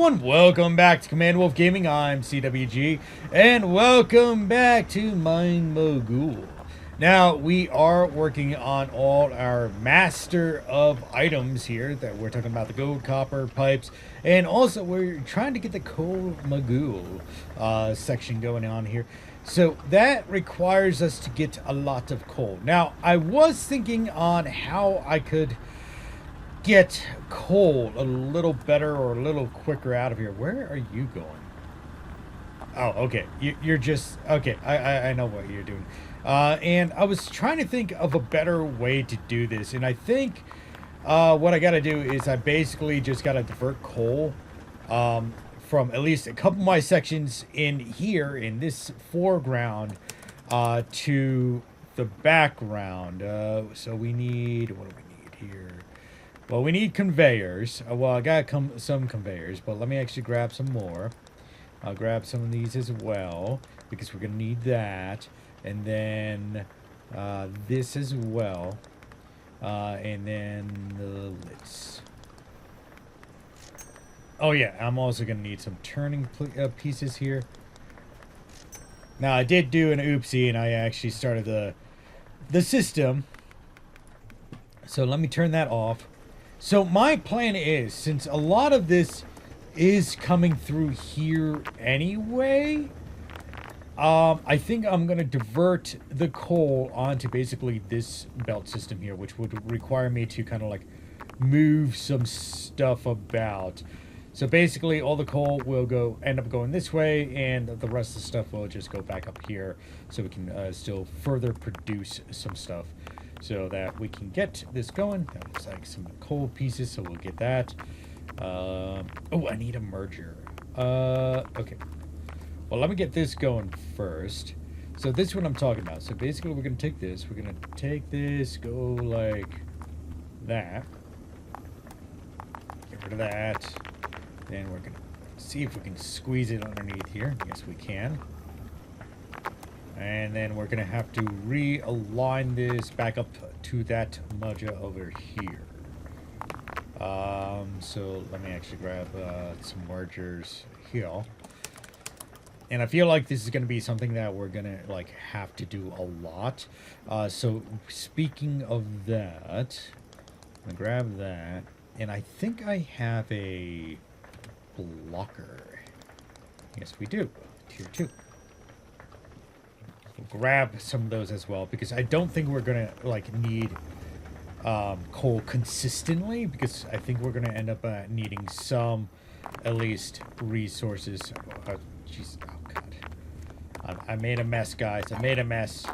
everyone, welcome back to Command Wolf Gaming. I'm CWG, and welcome back to MineMogul. Now, we are working on all our master of items here, that we're talking about the gold, copper, pipes, and also we're trying to get the coal Mogul section going on here. So that requires us to get a lot of coal. Now, I was thinking on how I could get coal a little better or a little quicker out of here. Where are you going? Oh, okay. You're just... Okay, I know what you're doing. And I was trying to think of a better way to do this. And I think what I got to do is I basically just got to divert coal from at least a couple of my sections in here, in this foreground, to the background. So we need... What do we need here? Well, we need conveyors. Well, I got some conveyors, but let me actually grab some more. I'll grab some of these as well, because we're going to need that. And then this as well. And then the lids. Oh, yeah, I'm also going to need some turning pieces here. Now, I did do an oopsie, and I actually started the system. So let me turn that off. So my plan is, since a lot of this is coming through here anyway, I think I'm going to divert the coal onto basically this belt system here, which would require me to kind of like move some stuff about. So basically all the coal will end up going this way, and the rest of the stuff will just go back up here, so we can still further produce some stuff, so that we can get this going. That looks like some coal pieces, so we'll get that. Oh, I need a merger. Okay. Well, let me get this going first. So this is what I'm talking about. So basically we're going to take this. We're going to take this, go like that. Get rid of that. Then we're going to see if we can squeeze it underneath here. Yes, we can. And then we're going to have to realign this back up to that moja over here. So let me actually grab some mergers here. And I feel like this is going to be something that we're going to like have to do a lot. So speaking of that, I'm going to grab that. And I think I have a blocker. Yes, we do. Tier 2. We'll grab some of those as well, because I don't think we're gonna like need coal consistently, because I think we're gonna end up needing some, at least, resources. Jeez, oh god, I made a mess, guys. I made a mess. There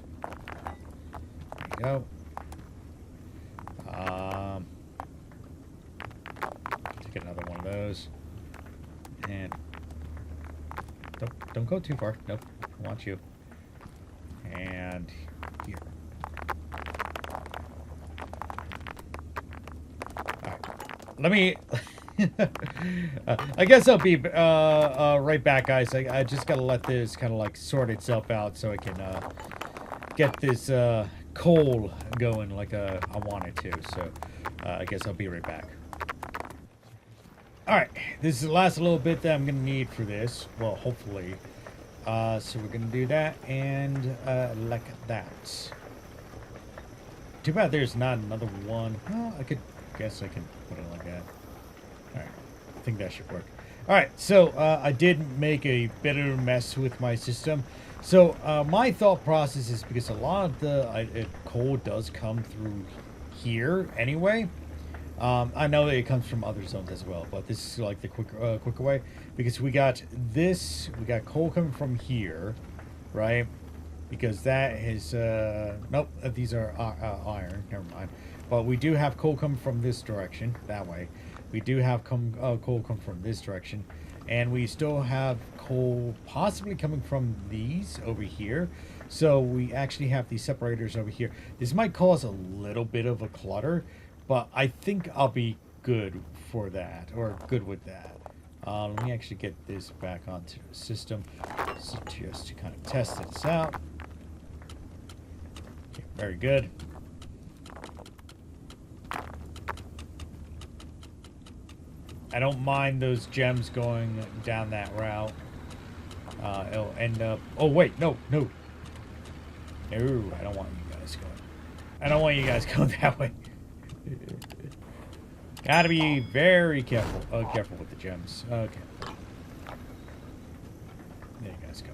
you go. Take another one of those, and don't go too far. Nope, I want you. And here. Alright. Let me... I guess I'll be right back, guys. I just gotta let this kind of like sort itself out so I can get this coal going like I want it to. So I guess I'll be right back. Alright, this is the last little bit that I'm gonna need for this. Well, hopefully. So we're gonna do that, and like that. Too bad there's not another one. Well, I guess I can put it like that. Alright, I think that should work. Alright, so I did make a bit of a mess with my system. So my thought process is, because a lot of the coal does come through here anyway. I know that it comes from other zones as well, but this is like the quicker way, because we got coal coming from here, right? Because that is nope, these are iron. Never mind. But we do have coal coming from this direction, that way. We do have coal come from this direction, and we still have coal possibly coming from these over here. So we actually have these separators over here. This might cause a little bit of a clutter, but I think I'll be good for that, or good with that. Let me actually get this back onto the system, so just to kind of test this out. Okay, very good. I don't mind those gems going down that route. It'll end up... Oh, wait. No, no. No, I don't want you guys going. I don't want you guys going that way. Gotta be very careful. Careful with the gems. Okay. There you guys go.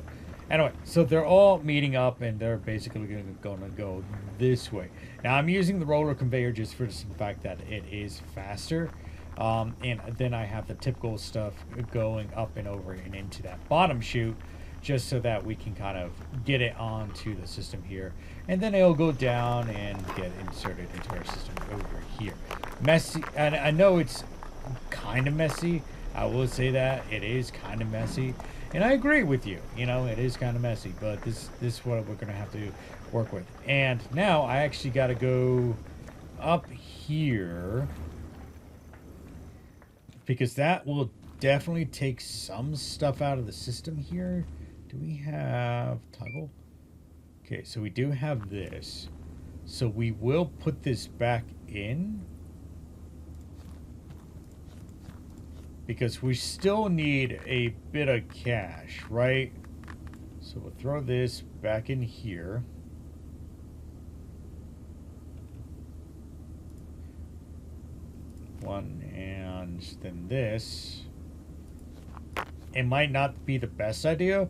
Anyway, so they're all meeting up, and they're basically going to go this way. Now, I'm using the roller conveyor just for the fact that it is faster. And then I have the typical stuff going up and over and into that bottom chute, just so that we can kind of get it onto the system here. And then it'll go down and get inserted into our system over here. Messy, and I know it's kind of messy. I will say that it is kind of messy. And I agree with you. You know, it is kind of messy, but this is what we're going to have to work with. And now I actually got to go up here, because that will definitely take some stuff out of the system here. Do we have toggle? Okay, so we do have this. So we will put this back in, because we still need a bit of cash, right? So we'll throw this back in here. One, and then this. It might not be the best idea,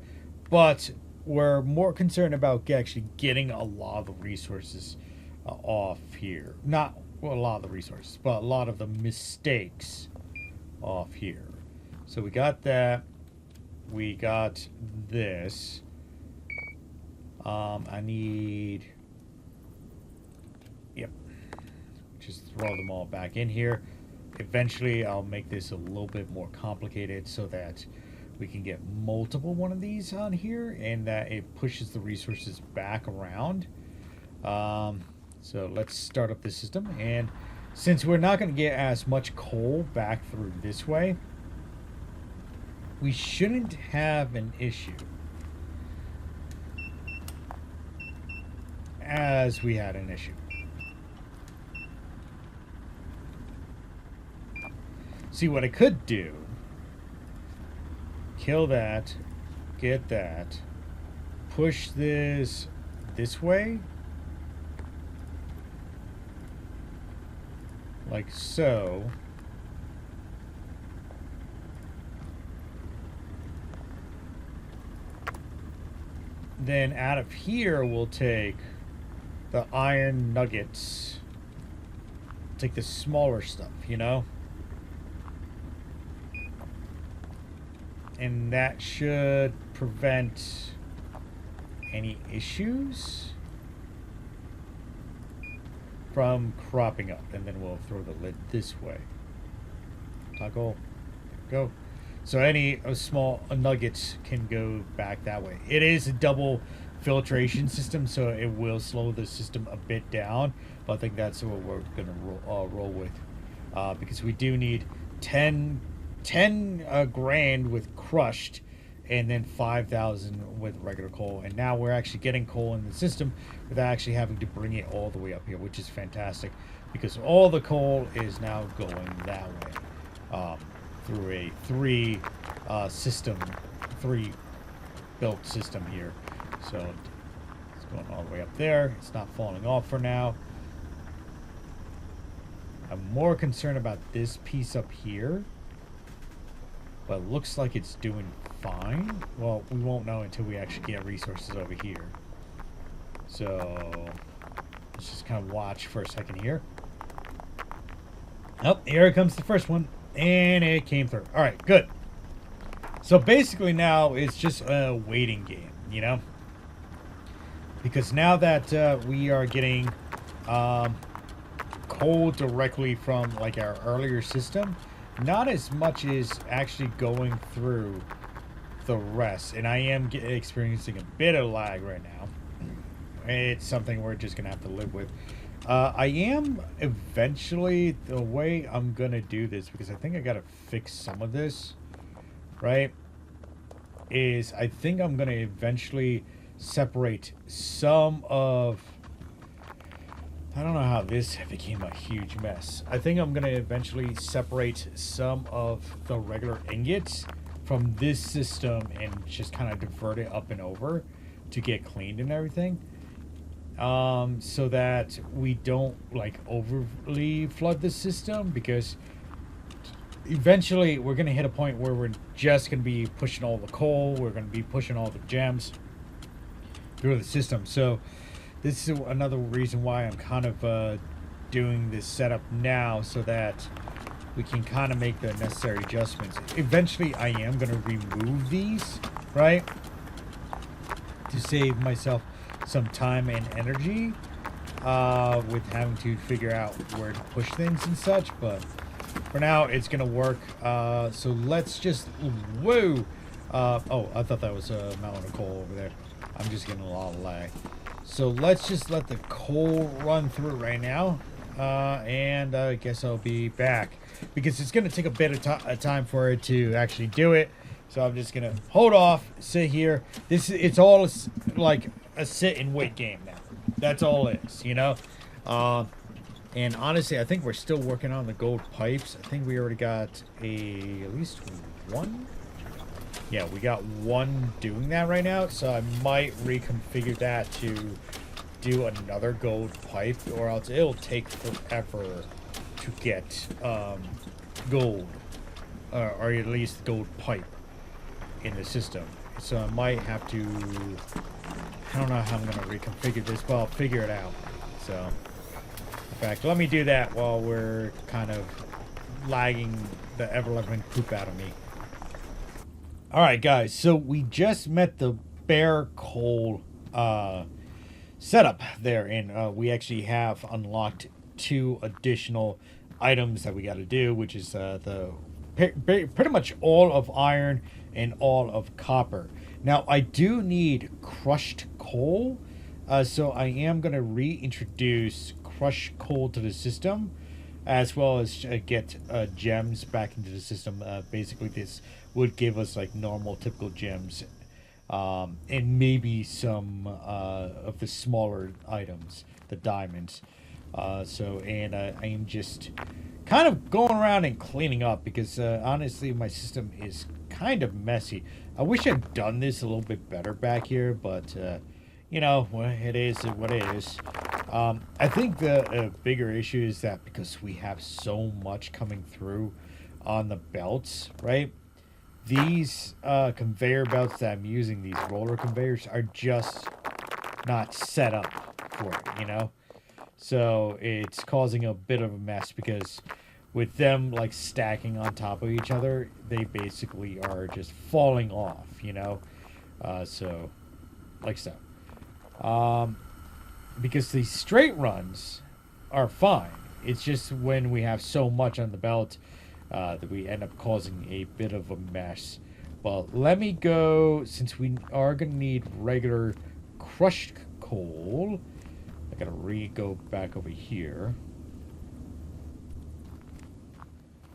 but we're more concerned about actually getting a lot of the resources off here. Not well, a lot of the resources, but a lot of the mistakes off here. So we got that. We got this. I need... Yep. Just throw them all back in here. Eventually, I'll make this a little bit more complicated so that we can get multiple one of these on here, and that it pushes the resources back around. So let's start up this system. And since we're not going to get as much coal back through this way, we shouldn't have an issue as we had an issue. See, what I could do, kill that, get that, push this way, like so. Then out of here, we'll take the iron nuggets, take the smaller stuff, you know? And that should prevent any issues from cropping up. And then we'll throw the lid this way. Toggle. Go. So any small nuggets can go back that way. It is a double filtration system, so it will slow the system a bit down. But I think that's what we're going to roll with. Because we do need 10 grand with crushed, and then 5,000 with regular coal. And now we're actually getting coal in the system without actually having to bring it all the way up here, which is fantastic, because all the coal is now going that way through a three built system here. So it's going all the way up there. It's not falling off for now. I'm more concerned about this piece up here, but it looks like it's doing fine. Well, we won't know until we actually get resources over here. So let's just kind of watch for a second here. Oh, here comes the first one. And it came through. All right, good. So basically now it's just a waiting game, you know? Because now that we are getting coal directly from like our earlier system, not as much is actually going through the rest. And I am experiencing a bit of lag right now. It's something we're just going to have to live with. I am eventually, the way I'm going to do this, because I think I got to fix some of this, right, is I think I'm going to eventually separate some of I don't know how this became a huge mess. I think I'm gonna eventually separate some of the regular ingots from this system and just kind of divert it up and over to get cleaned and everything. So that we don't like overly flood the system, because eventually we're gonna hit a point where we're just gonna be pushing all the coal, we're gonna be pushing all the gems through the system. So this is another reason why I'm kind of doing this setup now, so that we can kind of make the necessary adjustments. Eventually I am going to remove these, right, to save myself some time and energy with having to figure out where to push things and such. But for now it's going to work. So let's just, whoa, oh, I thought that was a mountain of coal over there. I'm just getting a lot of lag. So let's just let the coal run through right now, and I guess I'll be back, because it's going to take a bit of time for it to actually do it. So I'm just going to hold off, sit here. It's all like a sit and wait game now. That's all it is, you know. And honestly, I think we're still working on the gold pipes. I think we already got at least one. Yeah, we got one doing that right now, so I might reconfigure that to do another gold pipe, or else it'll take forever to get gold, or at least gold pipe in the system. So I might have to, I don't know how I'm going to reconfigure this, but I'll figure it out. So, in fact, let me do that while we're kind of lagging the ever-loving poop out of me. Alright guys, so we just met the bare coal setup there, and we actually have unlocked 2 additional items that we got to do, which is pretty much all of iron and all of copper. Now I do need crushed coal, so I am going to reintroduce crushed coal to the system, as well as get gems back into the system. Basically this would give us like normal typical gems, and maybe some of the smaller items, the diamonds. And I am just kind of going around and cleaning up, because honestly my system is kind of messy. I wish I'd done this a little bit better back here, but you know, it is what it is. I think the bigger issue is that because we have so much coming through on the belts, right? These conveyor belts that I'm using, these roller conveyors, are just not set up for it, you know? So it's causing a bit of a mess, because with them like stacking on top of each other, they basically are just falling off, you know? So, like so. Because the straight runs are fine. It's just when we have so much on the belt that we end up causing a bit of a mess. Well, let me go, since we are going to need regular crushed coal. I got to go back over here.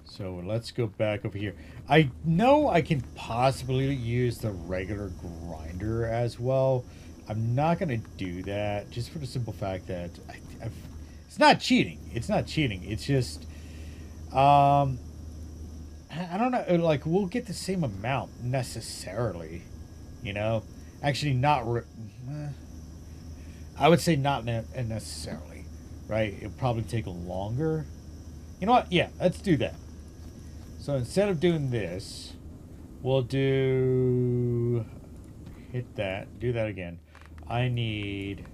So let's go back over here. I know I can possibly use the regular grinder as well. I'm not going to do that, just for the simple fact that it's not cheating. It's not cheating. It's just, I don't know, like, we'll get the same amount necessarily, you know? Actually, not, I would say not necessarily, right? It'll probably take longer. You know what? Yeah, let's do that. So instead of doing this, we'll do, hit that, do that again. I need,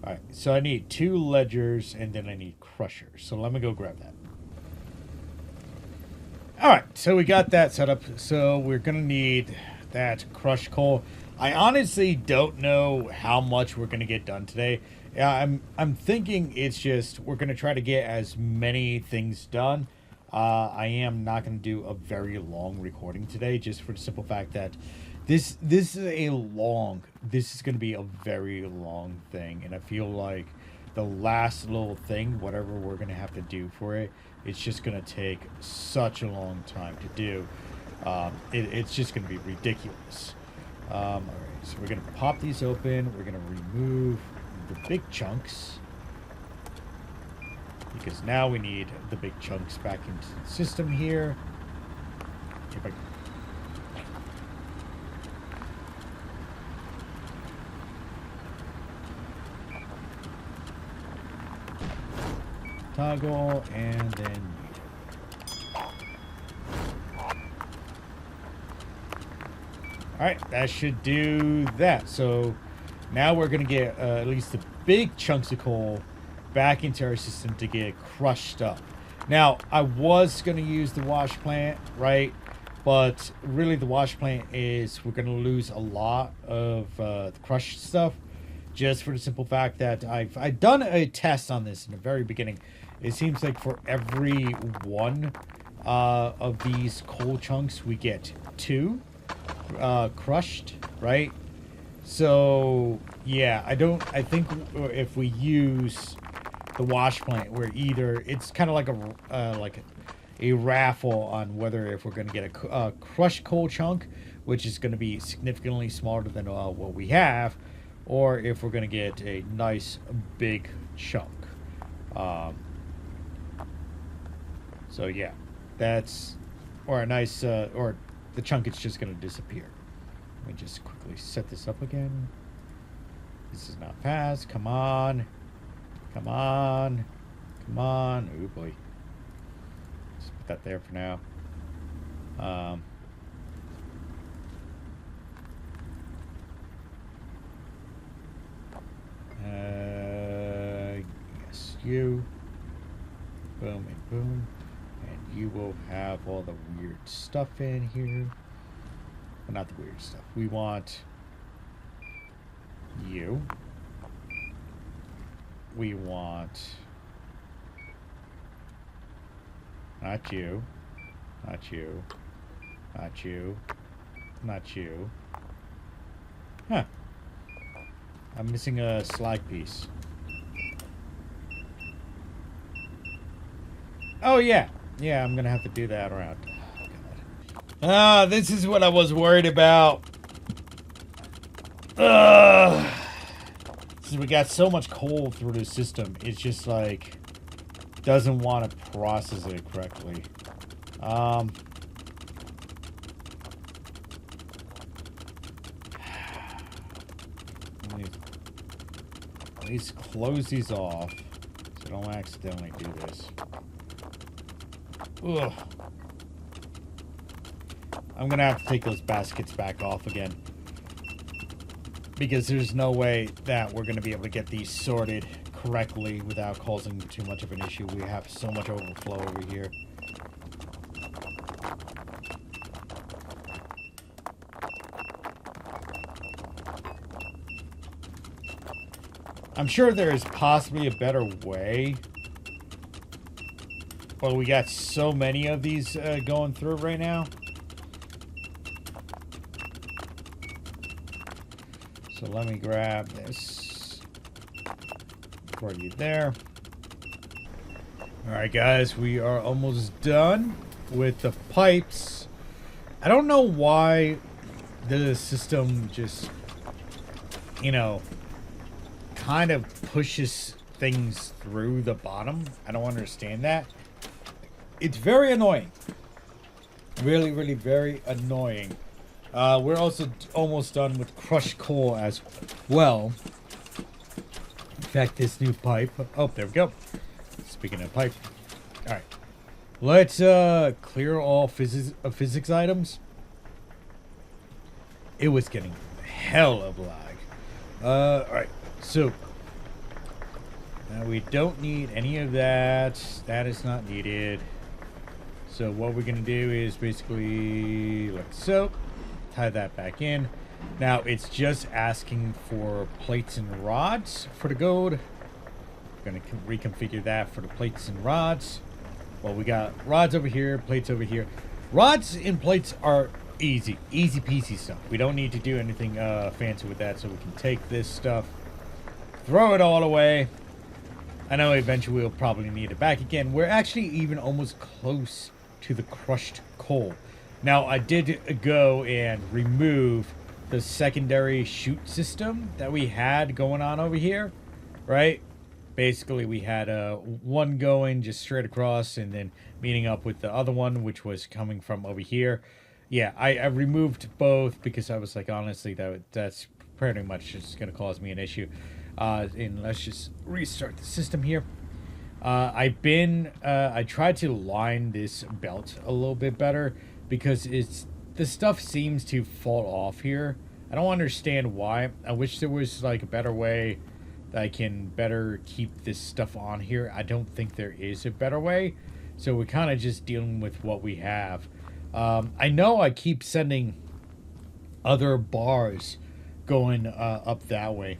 alright, so I need 2 ledgers, and then I need crushers. So let me go grab that. Alright, so we got that set up. So we're going to need that crushed coal. I honestly don't know how much we're going to get done today. I'm thinking it's just, we're going to try to get as many things done. I am not going to do a very long recording today, just for the simple fact that this is going to be a very long thing, and I feel like the last little thing, whatever we're going to have to do for it, it's just going to take such a long time to do. It's just going to be ridiculous. All right, so we're going to pop these open. We're going to remove the big chunks. Because now we need the big chunks back into the system here. If I... Toggle, and then... Alright, that should do that. So now we're going to get at least the big chunks of coal back into our system to get crushed up. Now, I was going to use the wash plant, right? But really the wash plant is we're going to lose a lot of the crushed stuff just for the simple fact that I've done a test on this in the very beginning. It seems like for every one of these coal chunks, we get 2 crushed, right? So yeah, I think if we use the wash plant, we're either, it's kind of like a raffle on whether if we're going to get a crushed coal chunk, which is going to be significantly smaller than what we have, or if we're going to get a nice big chunk. So yeah, that's, or a nice, or the chunk is just going to disappear. Let me just quickly set this up again. This is not fast. Come on. Come on. Come on. Oh boy. Just put that there for now. Yes, you. Boom and boom. And you will have all the weird stuff in here. Well, not the weird stuff. We want you. We want not you, not you, not you, not you. Huh. I'm missing a slag piece. Oh yeah. Yeah, I'm gonna have to do that around. Oh, God. This is what I was worried about. Since we got so much coal through the system, it's just like doesn't want to process it correctly. At least close these off so I don't accidentally do this. Ugh. I'm gonna have to take those baskets back off again, because there's no way that we're gonna be able to get these sorted correctly without causing too much of an issue. We have so much overflow over here. I'm sure there is possibly a better way, but we got so many of these going through right now. So let me grab this for you there. Alright guys, we are almost done with the pipes. I don't know why the system just, you know, kind of pushes things through the bottom. I don't understand that. It's very annoying. Really, really very annoying. We're also almost done with crushed coal as well. In fact, this new pipe. Oh, there we go. Speaking of pipe. Alright. Let's clear all physics items. It was getting hell of lag. Alright. So, now we don't need any of that. That is not needed. So what we're going to do is basically, like so, tie that back in. Now it's just asking for plates and rods for the gold. We're going to reconfigure that for the plates and rods. Well, we got rods over here, plates over here. Rods and plates are easy peasy stuff. We don't need to do anything fancy with that, so we can take this stuff, throw it all away. I know eventually we'll probably need it back again. We're actually even almost close to the crushed coal. Now, I did go and remove the secondary chute system that we had going on over here, right? Basically, we had one going just straight across and then meeting up with the other one, which was coming from over here. Yeah, I removed both because I was like, honestly, that's pretty much just going to cause me an issue. And let's just restart the system here. I tried to line this belt a little bit better because the stuff seems to fall off here. I don't understand why. I wish there was like a better way that I can better keep this stuff on here. I don't think there is a better way. So we're kind of just dealing with what we have. I know I keep sending other bars going up that way.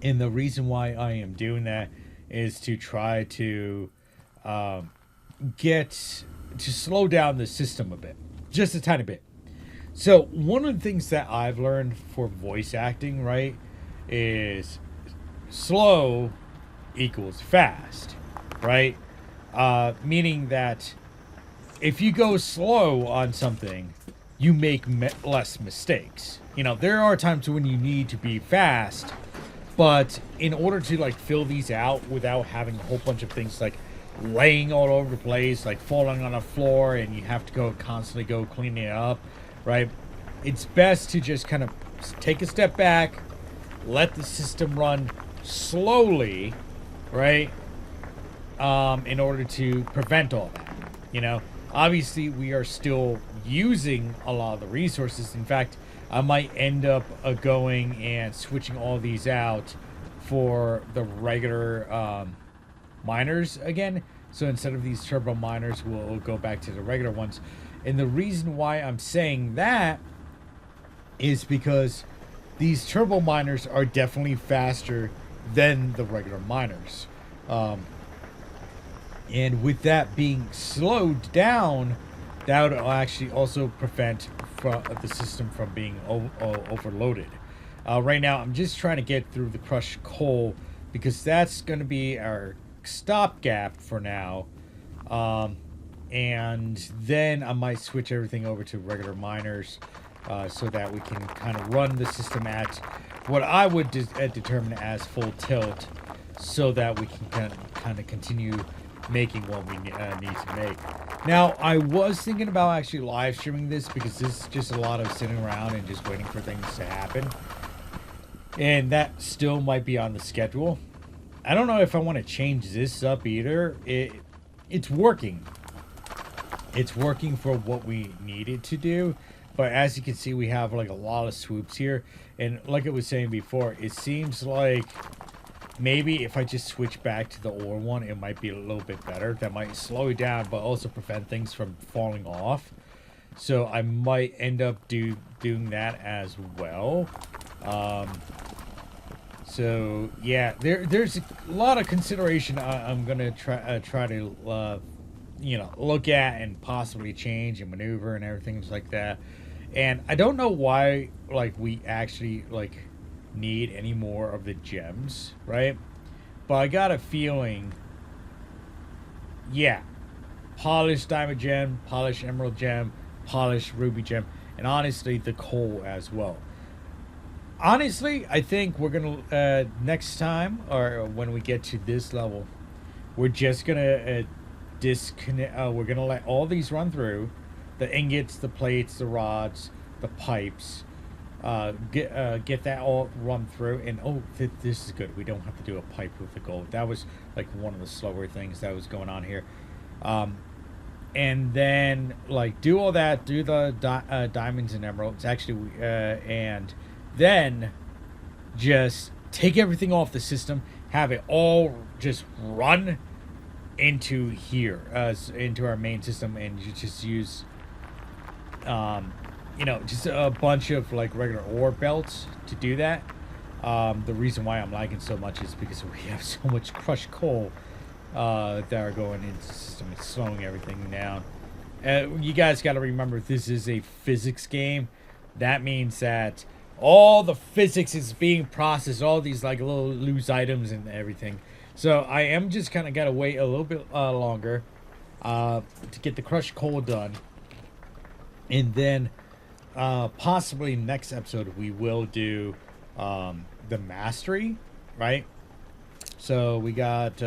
And the reason why I am doing that is to try to get to slow down the system a bit, just a tiny bit. So one of the things that I've learned for voice acting, right, is slow equals fast, right? Meaning that if you go slow on something, you make less mistakes. You know, there are times when you need to be fast, but in order to like fill these out without having a whole bunch of things like laying all over the place, like falling on the floor, and you have to constantly go cleaning it up, right? It's best to just kind of take a step back, let the system run slowly, right? In order to prevent all that, you know. Obviously, we are still using a lot of the resources. In fact, I might end up going and switching all these out for the regular miners again. So instead of these turbo miners, we'll go back to the regular ones. And the reason why I'm saying that is because these turbo miners are definitely faster than the regular miners. And with that being slowed down, that would actually also prevent the system from being overloaded. Right now, I'm just trying to get through the crushed coal because that's going to be our stopgap for now. And then I might switch everything over to regular miners so that we can kind of run the system at what I would determine as full tilt so that we can kind of continue making what we need to make. Now, I was thinking about actually live streaming this because this is just a lot of sitting around and just waiting for things to happen. And that still might be on the schedule. I don't know if I want to change this up either. It's working. It's working for what we needed to do. But as you can see, we have like a lot of swoops here. And like I was saying before, it seems like maybe if I just switch back to the ore one, it might be a little bit better. That might slow it down, but also prevent things from falling off. So I might end up doing that as well. So yeah, there's a lot of consideration I'm gonna try to look at and possibly change and maneuver and everything like that. And I don't know why like we actually like need any more of the gems, right? But I got a feeling, yeah, polished diamond gem, polished emerald gem, polished ruby gem, and honestly the coal as well. Honestly, I think we're gonna next time, or when we get to this level, we're just gonna disconnect. We're gonna let all these run through, the ingots, the plates, the rods, the pipes. Get that all run through, and this is good. We don't have to do a pipe with the gold. That was like one of the slower things that was going on here. And then like do all that, do the diamonds and emeralds actually, and then just take everything off the system, have it all just run into here, into our main system, and you just use just a bunch of like regular ore belts to do that. The reason why I'm lagging so much is because we have so much crushed coal that are going into the system. It's slowing everything down. You guys got to remember, this is a physics game. That means that all the physics is being processed, all these like little loose items and everything. So I am just kind of got to wait a little bit longer to get the crushed coal done. And then possibly next episode we will do the mastery, right? So we got,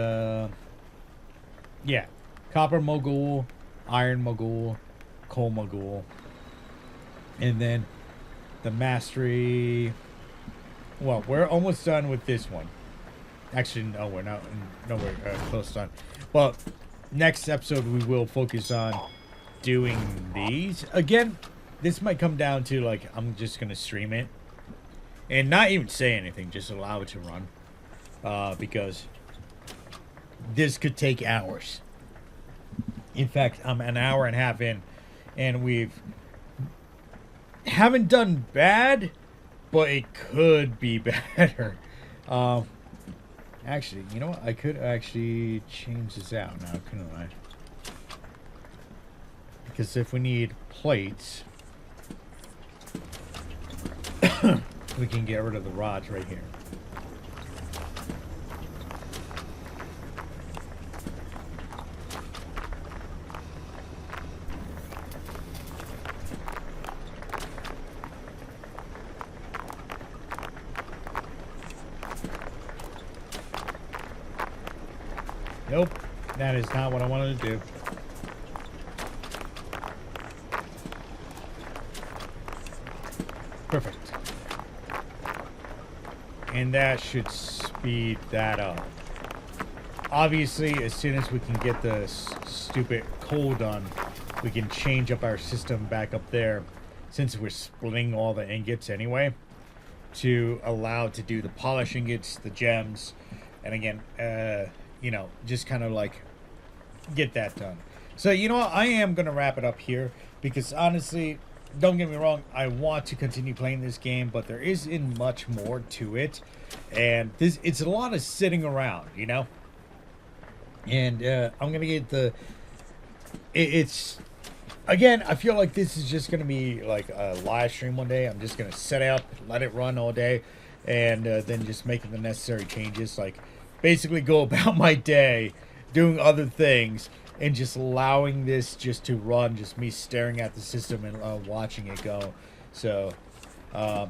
yeah, Copper Mogul, Iron Mogul, Coal Mogul, and then the Mastery. Well, we're almost done with this one. Actually, no, we're not. No, we're close done. But next episode, we will focus on doing these. Again, this might come down to, like, I'm just going to stream it. And not even say anything, just allow it to run. Because this could take hours. In fact, I'm an hour and a half in, and haven't done bad, but it could be better. Actually, you know what? I could actually change this out now, couldn't I? Because if we need plates, we can get rid of the rods right here. Nope, that is not what I wanted to do. Perfect. And that should speed that up. Obviously, as soon as we can get the stupid coal done, we can change up our system back up there, since we're splitting all the ingots anyway, to allow to do the polish ingots, the gems, and again, you know, just kind of like get that done. So, you know what? I am going to wrap it up here because honestly, don't get me wrong, I want to continue playing this game, but there isn't much more to it. And it's a lot of sitting around, you know? And I'm going to get it's again, I feel like this is just going to be like a live stream one day. I'm just going to set up, let it run all day, and then just making the necessary changes, like basically go about my day doing other things and just allowing this just to run, just me staring at the system and watching it go. So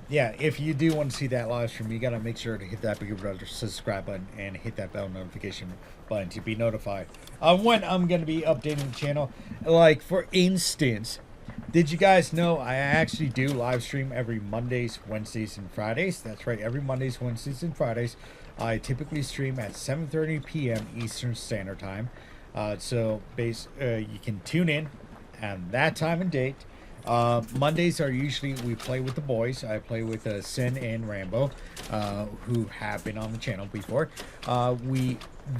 yeah, if you do want to see that live stream, you got to make sure to hit that big brother subscribe button and hit that bell notification button to be notified when I'm going to be updating the channel. Like, for instance, did you guys know I actually do live stream every Mondays, Wednesdays, and Fridays? That's right, every Mondays, Wednesdays, and Fridays. I typically stream at 7:30 p.m. Eastern Standard Time. So you can tune in at that time and date. Mondays are usually we play with the boys. I play with Sin and Rambo, who have been on the channel before.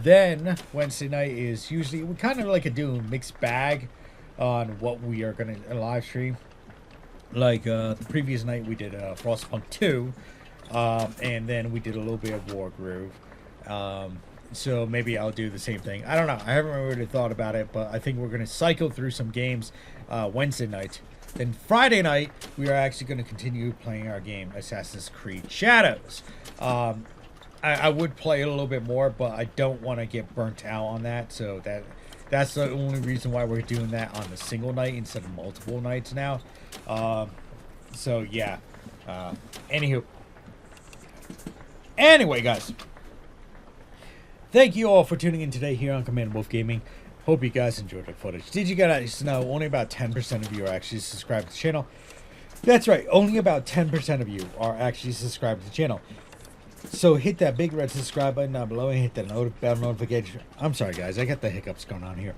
Then Wednesday night is usually we kind of like do a mixed bag on what we are going to live stream. Like the previous night we did Frostpunk 2, and then we did a little bit of War Groove. So maybe I'll do the same thing. I don't know. I haven't really thought about it, but I think we're going to cycle through some games Wednesday night. Then Friday night, we are actually going to continue playing our game, Assassin's Creed Shadows. I would play it a little bit more, but I don't want to get burnt out on that. So that's the only reason why we're doing that on a single night instead of multiple nights now. So yeah. Anyway, guys. Thank you all for tuning in today here on Command Wolf Gaming. Hope you guys enjoyed the footage. Did you guys know only about 10% of you are actually subscribed to the channel? That's right, only about 10% of you are actually subscribed to the channel. So hit that big red subscribe button down below and hit that bell notification. I'm sorry guys, I got the hiccups going on here.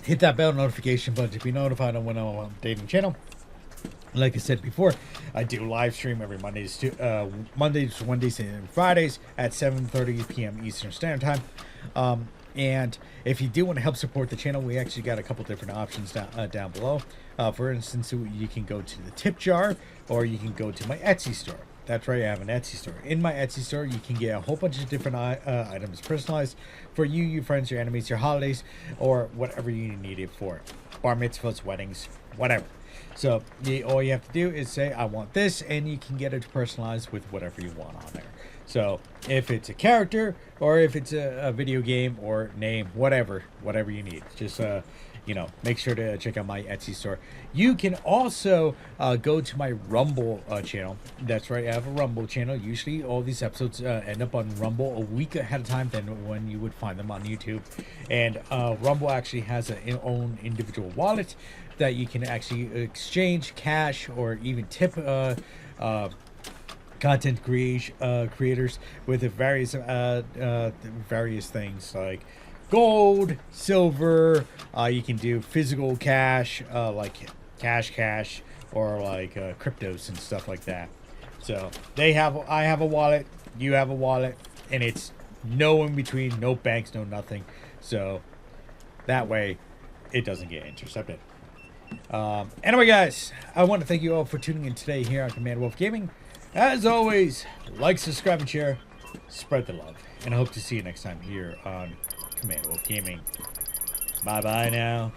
Hit that bell notification button to be notified on when I'm updating the channel. Like I said before, I do live stream every Mondays, Wednesdays, and Fridays at 7:30 p.m. Eastern Standard Time. And if you do want to help support the channel, we actually got a couple different options down below. For instance, you can go to the tip jar, or you can go to my Etsy store. That's right, I have an Etsy store. In my Etsy store, you can get a whole bunch of different items personalized for you, your friends, your enemies, your holidays, or whatever you need it for. Bar mitzvahs, weddings, whatever. So all you have to do is say, I want this, and you can get it personalized with whatever you want on there. So if it's a character, or if it's a video game, or name, whatever you need. Just you know, make sure to check out my Etsy store. You can also go to my Rumble channel. That's right, I have a Rumble channel. Usually all these episodes end up on Rumble a week ahead of time than when you would find them on YouTube. And Rumble actually has an own individual wallet that you can actually exchange cash or even tip content creators with various things like gold, silver. You can do physical cash, like cash, or like cryptos and stuff like that. So I have a wallet, you have a wallet, and it's no in between, no banks, no nothing. So that way, it doesn't get intercepted. Anyway, guys, I want to thank you all for tuning in today here on Command Wolf Gaming. As always, like, subscribe, and share. Spread the love. And I hope to see you next time here on Command Wolf Gaming. Bye-bye now.